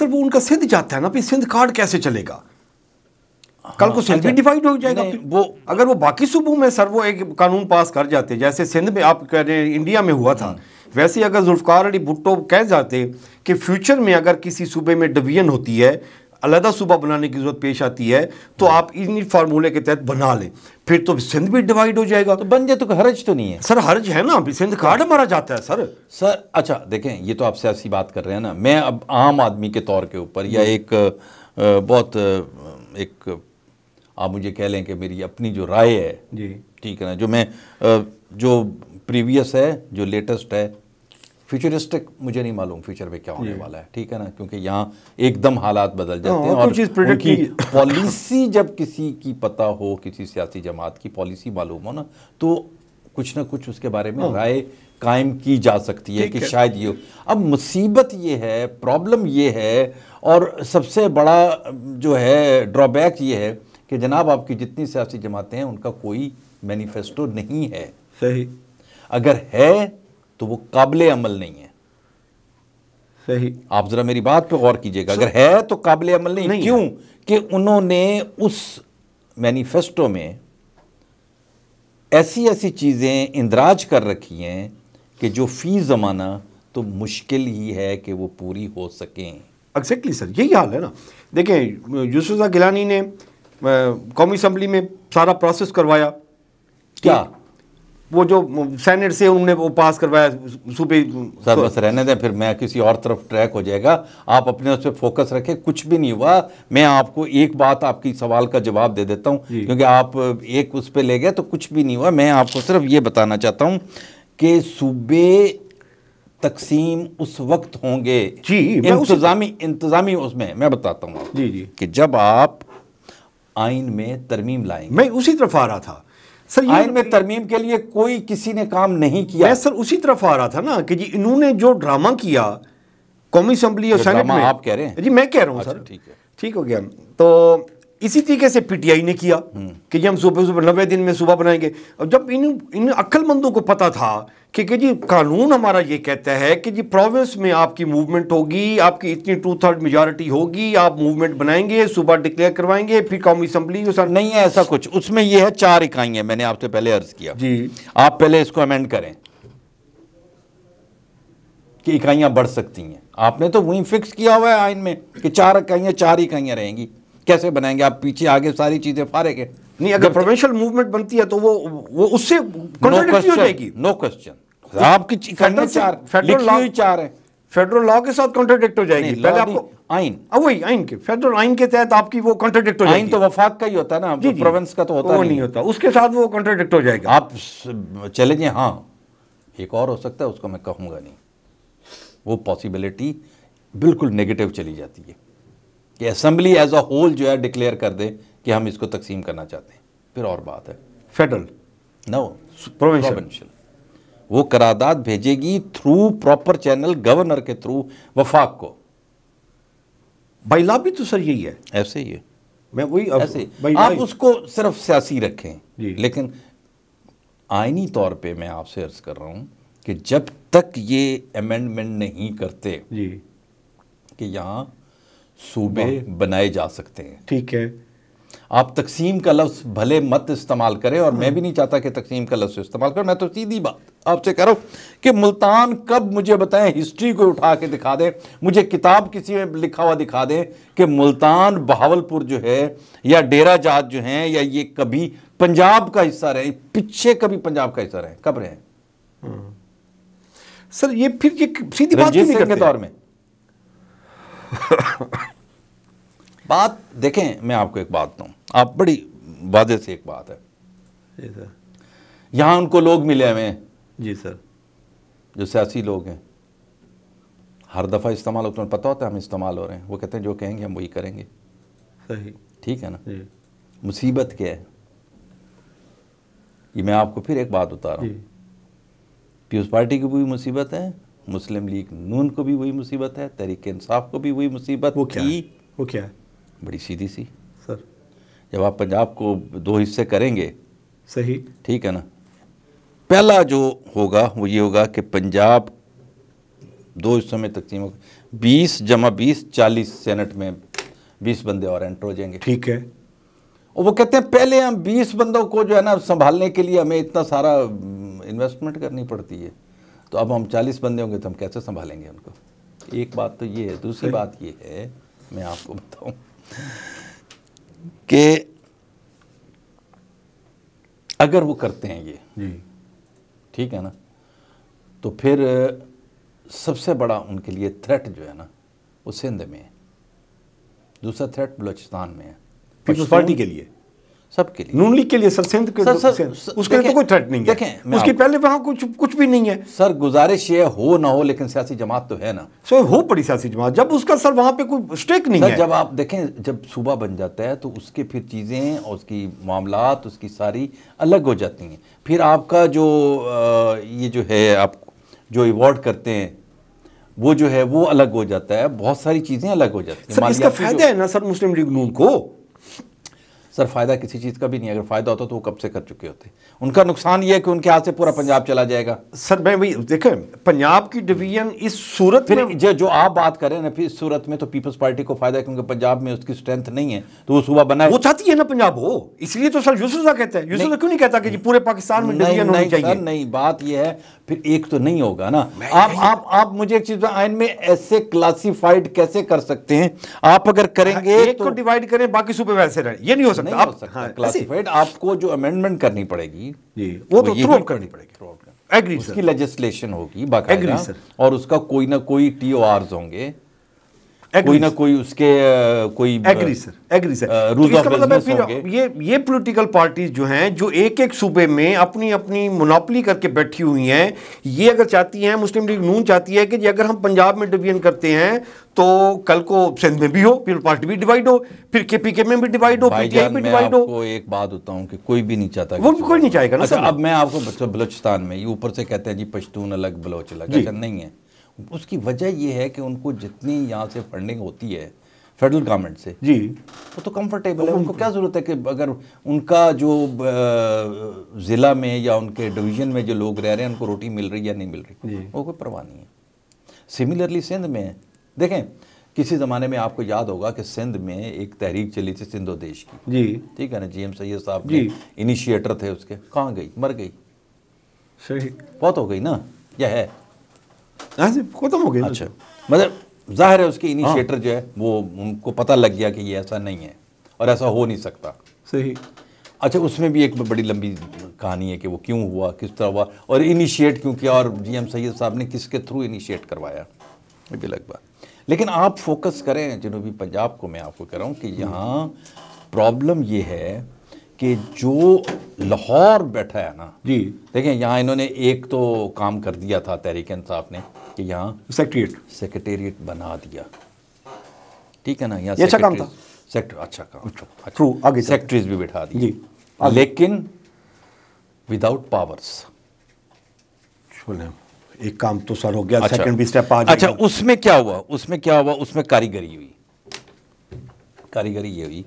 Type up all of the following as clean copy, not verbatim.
Sir वो उनका सिंध जाता है ना, फिर सिंध कार्ड कैसे चलेगा? कल को सिंध भी डिवाइड हो जाएगा। वो अगर वो बाकी सूबों में सर वो एक कानून पास कर जाते, जैसे सिंध में आप कह रहे हैं इंडिया में हुआ था, वैसे ही अगर जुल्फकार अली भुट्टो कह जाते कि फ्यूचर में अगर किसी सूबे में डिवीजन होती है, अलग सूबा बनाने की जरूरत पेश आती है, तो आप इन्हीं फार्मूले के तहत बना लें, फिर तो सिंध भी डिवाइड हो जाएगा। तो बन जाए तो हर्ज तो नहीं है सर, हर्ज है ना, अभी सिंध कार्ड हमारा जाता है सर। अच्छा देखें, ये तो आप सियासी बात कर रहे हैं ना, मैं अब आम आदमी के तौर के ऊपर या एक बहुत एक आप मुझे कह लें कि मेरी अपनी जो राय है जी, ठीक है ना, जो मैं जो प्रीवियस है, जो लेटेस्ट है, फ्यूचरिस्टिक मुझे नहीं मालूम फ्यूचर में क्या होने वाला है, ठीक है ना, क्योंकि यहाँ एकदम हालात बदल जाते हैं और उनकी पॉलिसी जब किसी की पता हो, किसी सियासी जमात की पॉलिसी मालूम हो ना, तो कुछ ना कुछ उसके बारे में राय कायम की जा सकती है कि शायद ये हो। अब मुसीबत ये है, प्रॉब्लम ये है, और सबसे बड़ा जो है ड्रॉबैक ये है कि जनाब आपकी जितनी सियासी जमातें हैं उनका कोई मैनिफेस्टो नहीं है। सही। अगर है तो वो काबिले अमल नहीं है। सही। आप जरा मेरी बात पे गौर कीजिएगा, अगर है तो काबिले अमल नहीं। क्यों? कि उन्होंने उस मैनिफेस्टो में ऐसी ऐसी चीजें इंदराज कर रखी हैं कि जो फी जमाना तो मुश्किल ही है कि वो पूरी हो सकें। एग्जैक्टली सर, यही हाल है ना। देखें, यूसुफ गिलानी ने कौमी असम्बली में सारा प्रोसेस करवाया, क्या वो जो सेनेट से उन्होंने वो पास करवाया सूबे। सर बस रहने दें, फिर मैं किसी और तरफ ट्रैक हो जाएगा। आप अपने उस पर फोकस रखें, कुछ भी नहीं हुआ। मैं आपको एक बात, आपकी सवाल का जवाब दे देता हूँ, क्योंकि आप एक उस पर ले गए तो कुछ भी नहीं हुआ। मैं आपको सिर्फ ये बताना चाहता हूँ कि सूबे तकसीम उस वक्त होंगे जी, इंतजामी उसमें मैं बताता हूँ जी जी कि जब आप आइन में तरमीम लाएंगे। मैं उसी तरफ आ रहा था सर। आइन में तरमीम के लिए कोई किसी ने काम नहीं किया। मैं सर उसी तरफ आ रहा था ना कि जी इन्होंने जो ड्रामा किया कौमी असम्बली और सेनेट में। आप कह रहे हैं? जी मैं कह रहा हूँ सर। ठीक है, ठीक हो गया। तो इसी तरीके से पीटीआई ने किया कि जी हम सुबह 90 दिन में सूबा बनाएंगे। और जब इन अक्लमंदों को पता था कि जी कानून हमारा ये कहता है कि जी प्रोविंस में आपकी मूवमेंट होगी, आपकी इतनी 2/3 मेजॉरिटी होगी, आप मूवमेंट बनाएंगे, सूबा डिक्लेयर करवाएंगे, फिर कौमी असम्बली। नहीं है ऐसा कुछ, उसमें ये है 4 इकाइयां। मैंने आपसे पहले अर्ज किया जी, आप पहले इसको अमेंड करें कि इकाइयां बढ़ सकती हैं। आपने तो वही फिक्स किया हुआ है आइन में कि 4 इकाइयां रहेंगी। कैसे बनाएंगे आप? पीछे आगे सारी चीजें फारेग है। नहीं, अगर प्रोविंशियल मूवमेंट बनती है तो वो उससे कॉन्ट्रडिक्ट हो जाएगी। No question. आपकी फेडरल 4 है, फेडरल लॉ के साथ कॉन्ट्रडिक्ट हो जाएगी। पहले आपको आइन, वही आइन के फेडरल आइन के तहत आपकी वो कॉन्ट्रडिक्ट हो जाएगी। आइन तो वफाक का ही होता है ना, प्रोविंस का तो होता नहीं होता, उसके साथ वो कॉन्ट्रडिक्ट हो जाएगा। आप चले जाए। हाँ, एक और हो सकता है, उसको मैं कहूंगा नहीं। वो पॉसिबिलिटी बिल्कुल नेगेटिव चली जाती है कि असेंबली एज अ होल जो है डिक्लेयर कर दे कि हम इसको तकसीम करना चाहते हैं, फिर और बात है। फेडरल नो, प्रोविंशियल वो करारदाद भेजेगी थ्रू प्रॉपर चैनल, गवर्नर के थ्रू वफाक को। बाइला भी तो सर यही है, ऐसे ही है। मैं वही ऐसे आप उसको सिर्फ सियासी रखें, लेकिन आईनी तौर पे मैं आपसे अर्ज कर रहा हूं कि जब तक ये अमेंडमेंट नहीं करते जी कि यहां सूबे बनाए जा सकते हैं, ठीक है, आप तकसीम का लफ्ज़ भले मत इस्तेमाल करें, और मैं भी नहीं चाहता कि तकसीम का लफ्ज़ इस्तेमाल करें। मैं तो सीधी बात आपसे कह रहा हूँ कि मुल्तान कब, मुझे बताएं, हिस्ट्री को उठा के दिखा दें, मुझे किताब किसी में लिखा हुआ दिखा दें कि मुल्तान, बहावलपुर जो है या डेरा जात जो हैं, या ये कभी पंजाब का हिस्सा रहे, पीछे कभी पंजाब का हिस्सा रहे, कब रहे? सर ये फिर ये सीधी बात नहीं करते के दौर में। बात देखें, मैं आपको एक बात दूं, आप बड़ी वादे से एक बात है जी सर, यहां उनको लोग मिले हमें, जी सर, जो सियासी लोग हैं, हर दफा इस्तेमाल होता है, पता होता है हम इस्तेमाल हो रहे हैं, वो कहते हैं जो कहेंगे हम वही करेंगे। सही, ठीक है ना जी। मुसीबत क्या है? ये मैं आपको फिर एक बता रहा हूँ, पीपल्स पार्टी की भी मुसीबत है, मुस्लिम लीग नून को भी वही मुसीबत है, तहरीक इंसाफ को भी वही मुसीबत। वो क्या है? बड़ी सीधी सी सर, जब आप पंजाब को 2 हिस्से करेंगे, सही, ठीक है ना, पहला जो होगा वो ये होगा कि पंजाब 2 हिस्सों में तकसीम होगा। 20 जमा 20 40 सेनेट में 20 बंदे और एंटर हो जाएंगे। ठीक है। और वो कहते हैं पहले हम 20 बंदों को जो है ना संभालने के लिए हमें इतना सारा इन्वेस्टमेंट करनी पड़ती है, तो अब हम 40 बंदे होंगे तो हम कैसे संभालेंगे उनको। एक बात तो ये है। दूसरी बात ये है, मैं आपको बताऊं कि अगर वो करते हैं ये जी, ठीक है ना, तो फिर सबसे बड़ा उनके लिए थ्रेट जो है ना वो सिंध में है, दूसरा थ्रेट बलूचिस्तान में है, पीपल्स पार्टी के लिए, सबके लिए, नून लीग के लिए। सर सिंध के उसके लिए तो कोई थ्रेट नहीं है, उसके पहले वहां कुछ भी नहीं है। सर गुजारिश ये हो ना हो, लेकिन सियासी जमात तो है ना। सर हो पड़ी सियासी जमात, जब उसका सर वहां पे कोई स्टेक नहीं है। जब आप देखें, जब सूबा बन जाता है तो उसके फिर चीज़ें और उसकी मामलात उसकी सारी अलग हो जाती हैं। फिर आपका जो ये जो है आप जो अवॉर्ड करते हैं वो जो है वो अलग हो जाता है, बहुत सारी चीज़ें अलग हो जाती हैं। सर इसका फायदा है ना सर मुस्लिम लीग नून को। सर फायदा किसी चीज़ का भी नहीं है, अगर फायदा होता तो वो कब से कर चुके होते। उनका नुकसान ये है कि उनके हाथ से पूरा पंजाब चला जाएगा। सर मैं वही देखें, पंजाब की डिवीजन इस सूरत फिर में जो आप बात कर रहे हैं ना, फिर इस सूरत में तो पीपल्स पार्टी को फायदा है क्योंकि पंजाब में उसकी स्ट्रेंथ नहीं है, तो वो सूबा बना है। वो चाहती है ना पंजाब हो, इसलिए तो सर यूसुफ कहते हैं। यूसुफ क्यों नहीं कहता कि पूरे पाकिस्तान में डिवीजन होनी चाहिए? नहीं, बात ये है फिर एक तो नहीं होगा ना। आप मुझे एक चीज, आइन में ऐसे क्लासिफाइड कैसे कर सकते हैं? आप अगर करेंगे एक को डिवाइड करें बाकी सूबे वैसे रहे, ये नहीं हो सकता। आप क्लासिफाइड आपको जो अमेंडमेंट करनी पड़ेगी वो तो थ्रू आउट करनी पड़ेगी। Agree sir. उसकी लेजिस्लेशन होगी बाकायदा, और उसका कोई ना कोई TORs होंगे, कोई ना कोई उसके कोई एग्री सर रूल्स ऑफ बिजनेस होंगे। ये पॉलिटिकल पार्टीज जो हैं, जो एक एक सूबे में अपनी अपनी मोनोपोली करके बैठी हुई हैं, ये अगर चाहती हैं, मुस्लिम लीग नून चाहती है कि अगर हम पंजाब में डिवीजन करते हैं तो कल को सिंध में भी हो, पीपल्स पार्टी भी डिवाइड हो, फिर KPK में भी डिवाइड हो, PTI में डिवाइड हो। आपको एक बात बताऊं कि कोई भी नहीं चाहता, वो भी कोई नहीं चाहेगा ना। अच्छा, अब मैं आपको बलूचिस्तान में ये ऊपर से कहते हैं जी पश्तून अलग बलोच अलग, ऐसा नहीं है। उसकी वजह यह है कि उनको जितनी यहाँ से फंडिंग होती है फेडरल गवर्नमेंट से जी, वो तो कंफर्टेबल है। उनको क्या ज़रूरत है कि अगर उनका जो ज़िला में या उनके डिवीज़न में जो लोग रह रहे हैं उनको रोटी मिल रही या नहीं मिल रही, वो कोई परवाह नहीं है। सिमिलरली सिंध में देखें, किसी ज़माने में आपको याद होगा कि सिंध में एक तहरीक चली थी सिंधो देश की जी, ठीक है ना। GM सैयद साहब जी इनिशिएटर थे उसके, कहाँ गई? मर गई, सही बहुत हो गई ना, यह है खत्म हो गया। अच्छा, मतलब जाहिर है उसके इनिशिएटर जो है वो उनको पता लग गया कि ये ऐसा नहीं है और ऐसा हो नहीं सकता। सही। अच्छा, उसमें भी एक बड़ी लंबी कहानी है कि वो क्यों हुआ, किस तरह हुआ और इनिशिएट क्यों किया, और GM सैयद साहब ने किसके थ्रू इनिशिएट करवाया, ये भी अलग बात। लेकिन आप फोकस करें जनूबी पंजाब को, मैं आपको कह रहा हूँ कि यहाँ प्रॉब्लम ये है कि जो लाहौर बैठा है ना जी, देखें यहाँ इन्होंने एक तो काम कर दिया था तहरीक इंसाफ ने कि यहाँ सेक्रेटेरिएट बना दिया, ठीक है ना। यहाँ अच्छा काम था, अच्छा काम, आगे सेक्रेटरीज भी बिठा दी, लेकिन विदाउट पावर्स। एक काम तो सर हो गया, अच्छा, सेकंड भी स्टेप आ अच्छा, उसमें क्या हुआ? उसमें कारीगरी हुई। कारीगरी ये हुई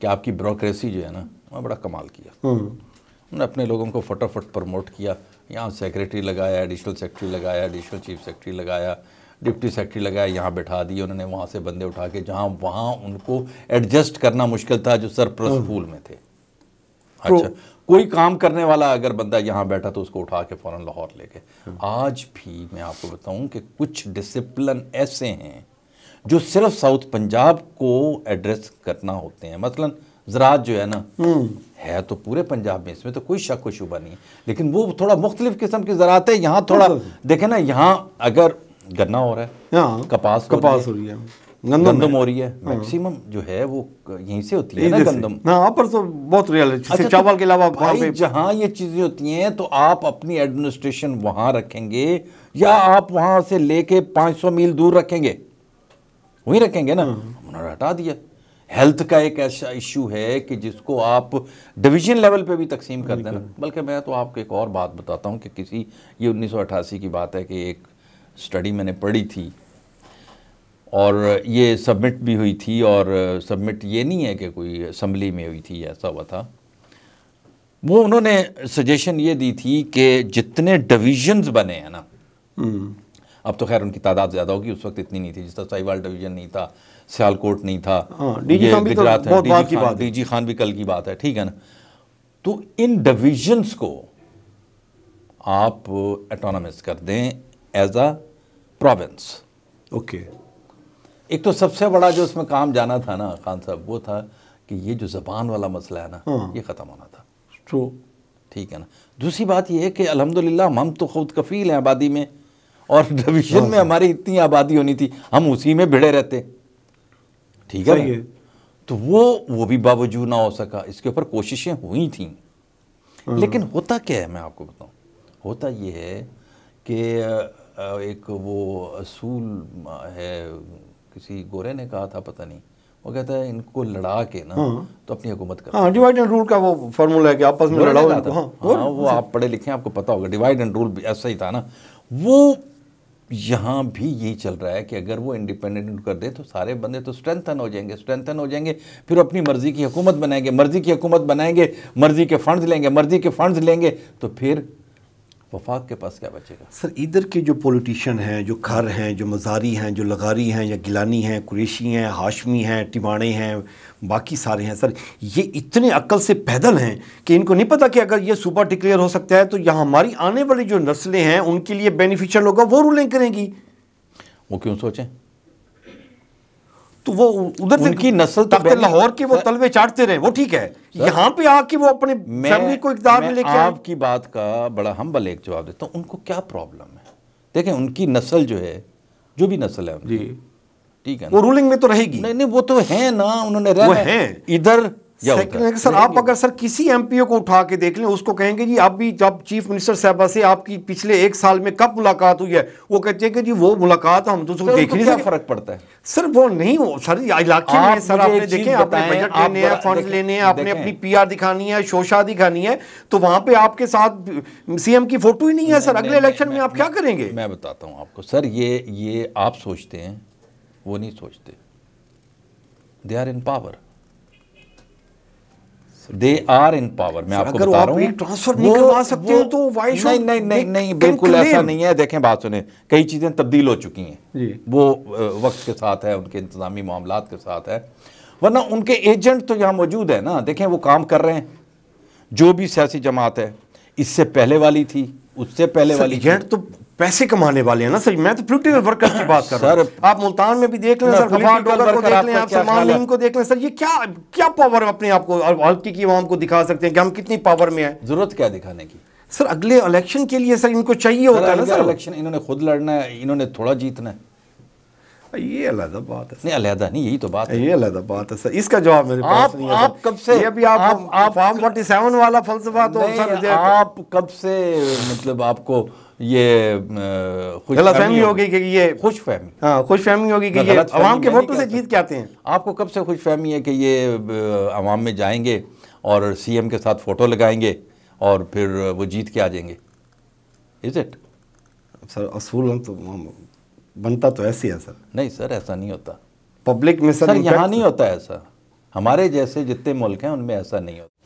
कि आपकी ब्यूरोक्रेसी जो है ना वह बड़ा कमाल किया। उन्होंने अपने लोगों को फटाफट प्रमोट किया, यहाँ सेक्रेटरी लगाया, एडिशनल सेक्रेटरी लगाया, एडिशनल चीफ सेक्रेटरी लगाया, डिप्टी सेक्रेटरी लगाया, यहाँ बैठा दिए उन्होंने, वहाँ से बंदे उठा के जहाँ वहाँ उनको एडजस्ट करना मुश्किल था जो सरप्लस पूल में थे। अच्छा, कोई काम करने वाला अगर बंदा यहाँ बैठा तो उसको उठा के फ़ौरन लाहौर ले गए। आज भी मैं आपको बताऊँ कि कुछ डिसिप्लिन ऐसे हैं जो सिर्फ साउथ पंजाब को एड्रेस करना होते हैं। मसलन ज़राअत जो है ना है तो पूरे पंजाब में, इसमें तो कोई शक व शुबा नहीं है, लेकिन वो थोड़ा मुख्तलिफ किस्म की ज़राअत है। यहाँ थोड़ा देखें ना, यहाँ अगर गन्ना हो रहा है, कपास हो रही है, गंदम हो रही है, मैक्सिमम जो है वो यहीं से होती है ना गंदम। पर तो बहुत रियल है, अच्छा, चावल के अलावा भाई जहाँ ये चीज़ें होती हैं तो आप अपनी एडमिनिस्ट्रेशन वहाँ रखेंगे या आप वहाँ से लेके 500 मील दूर रखेंगे? वहीं रखेंगे ना। उन्होंने हटा दिया। हेल्थ का एक ऐसा इशू है कि जिसको आप डिवीजन लेवल पे भी तकसीम कर देना। बल्कि मैं तो आपको एक और बात बताता हूँ कि किसी, ये 1988 की बात है कि एक स्टडी मैंने पढ़ी थी और ये सबमिट भी हुई थी, और सबमिट ये नहीं है कि कोई असम्बली में हुई थी, ऐसा हुआ था। वो उन्होंने सजेशन ये दी थी कि जितने डिविजन्स बने हैं ना, अब तो खैर उनकी तादाद ज़्यादा होगी, उस वक्त इतनी नहीं थी, जिस तरह साहिवाल डिवीज़न नहीं था, सियालकोट नहीं था, डीजी खान भी गुजरात है, डीजी खान भी कल की बात है, ठीक है ना। तो इन डिविजन्स को आप ऑटोनमस कर दें एज अ प्रोविंस। ओके। एक तो सबसे बड़ा जो उसमें काम जाना था ना खान साहब, वो था कि ये जो ज़बान वाला मसला है ना, ये ख़त्म होना था। ट्रू, ठीक है ना। दूसरी बात ये है कि अल्हम्दुलिल्लाह हम तो खुद कफ़ील हैं आबादी में, और डिवीजन में हमारी इतनी आबादी होनी थी, हम उसी में भिड़े रहते, ठीक है ना। तो वो भी बावजूद ना हो सका, इसके ऊपर कोशिशें हुई थी। लेकिन होता क्या है मैं आपको बताऊं, होता ये है कि एक वो असूल है, किसी गोरे ने कहा था पता नहीं, वो कहता है इनको लड़ा के ना तो अपनी हुकूमत कर। हाँ, डिवाइड एंड रूल का वो फार्मूला है कि आपस में लड़ाओ इनको। हाँ, वो आप पढ़े लिखे आपको पता होगा, डिवाइड एंड रूल भी ऐसा ही था ना। वो यहाँ भी यही चल रहा है कि अगर वो इंडिपेंडेंट कर दे तो सारे बंदे तो स्ट्रेंथन हो जाएंगे, फिर अपनी मर्जी की हुकूमत बनाएंगे, मर्जी के फंड्स लेंगे, तो फिर वफाक के पास क्या बचेगा। सर इधर के जो पॉलिटिशियन हैं, जो खर हैं, जो मज़ारी हैं, जो लगारी हैं या गिलानी हैं, कुरैशी हैं, हाशमी हैं, टिमाणे हैं, बाकी सारे हैं सर, ये इतने अक्ल से पैदल हैं कि इनको नहीं पता कि अगर ये सूबा डिक्लेयर हो सकता है तो यहाँ हमारी आने वाली जो नस्लें हैं उनके लिए बेनिफिशियल होगा, वो रूलिंग करेंगी। वो क्यों सोचें? तो वो उधर से उनकी नस्ल तो लाहौर के वो तलवे चाटते रहे, वो ठीक है, यहाँ पे आके वो अपने फैमिली को इक़्तिदार में लेके आए। आपकी बात का बड़ा हम्बल एक जवाब देता हूँ, उनको क्या प्रॉब्लम है? देखें उनकी नस्ल जो है, जो भी नस्ल है उनकी, ठीक है ना, वो रूलिंग में तो रहेगी। नहीं वो तो है ना, उन्होंने रहना इधर। सर आप अगर सर किसी एमपीओ को उठा के देख लें, उसको कहेंगे जी आप भी जब चीफ मिनिस्टर साहबा से आपकी पिछले 1 साल में कब मुलाकात हुई है, वो कहते हैं कि जी वो मुलाकात हम तो देख नहीं सकते। फर्क पड़ता है सर, वो नहीं हो सर इलाके में सर आपने देखे, आपने बजट लेने हैं, फंड लेने हैं, आपने अपनी पीआर दिखानी है, शोशा दिखानी है, तो वहां पे आपके साथ सीएम की फोटो ही नहीं है सर। अगले इलेक्शन में आप क्या करेंगे? मैं बताता हूँ आपको सर, ये आप सोचते हैं, वो नहीं सोचते। They are in power, they are in power. मैं आपको बता रहा हूँ, ट्रांसफर नहीं करवा सकते हो तो वाई शुड नहीं बिल्कुल ऐसा नहीं है। देखें बात सुने, कई चीज़ें तब्दील हो चुकी हैं, वो वक्त के साथ है, उनके इंतजामी मामलात के साथ है, वरना उनके एजेंट तो यहाँ मौजूद है ना। देखें वो काम कर रहे हैं, जो भी सियासी जमात है, इससे पहले वाली थी, उससे पहले वाली। एजेंट तो पैसे कमाने वाले हैं ना सर, मैं तो पॉलिटिकल वर्कर्स की बात कर रहा हूं। आप मुल्तान में भी देख लें सर, गफार डोगर को देख लें, आप सलमान लीम को देख लें सर, ये क्या पावर अपने आप को हल्की की आवाम को दिखा सकते हैं कि हम कितनी पावर में हैं। जरूरत क्या दिखाने की सर? अगले इलेक्शन के लिए सर इनको चाहिए होता है ना सर। इलेक्शन इन्होंने खुद लड़ना है, इन्होंने थोड़ा जीतना है। ये अलग बात है। नहीं अलग नहीं, यही तो बात है, ये अलग बात है सर। इसका जवाब मेरे पास नहीं है। आप कब से ये भी आप फॉर्म 47 वाला फलसफा तो सर आप कब से, मतलब आपको ये गलतफहमी होगी कि ये खुशफहमी, हाँ खुशफहमी होगी कि ये अवाम के वोटों से जीत के आते हैं। आपको कब से खुशफहमी है कि ये अवाम में जाएंगे और सीएम के साथ फोटो लगाएंगे और फिर वो जीत के आ जाएंगे? Is it sir? असूल तो बनता तो ऐसे है सर। नहीं सर, ऐसा नहीं होता पब्लिक में सर यहाँ नहीं होता ऐसा। हमारे जैसे जितने मुल्क हैं उनमें ऐसा नहीं होता।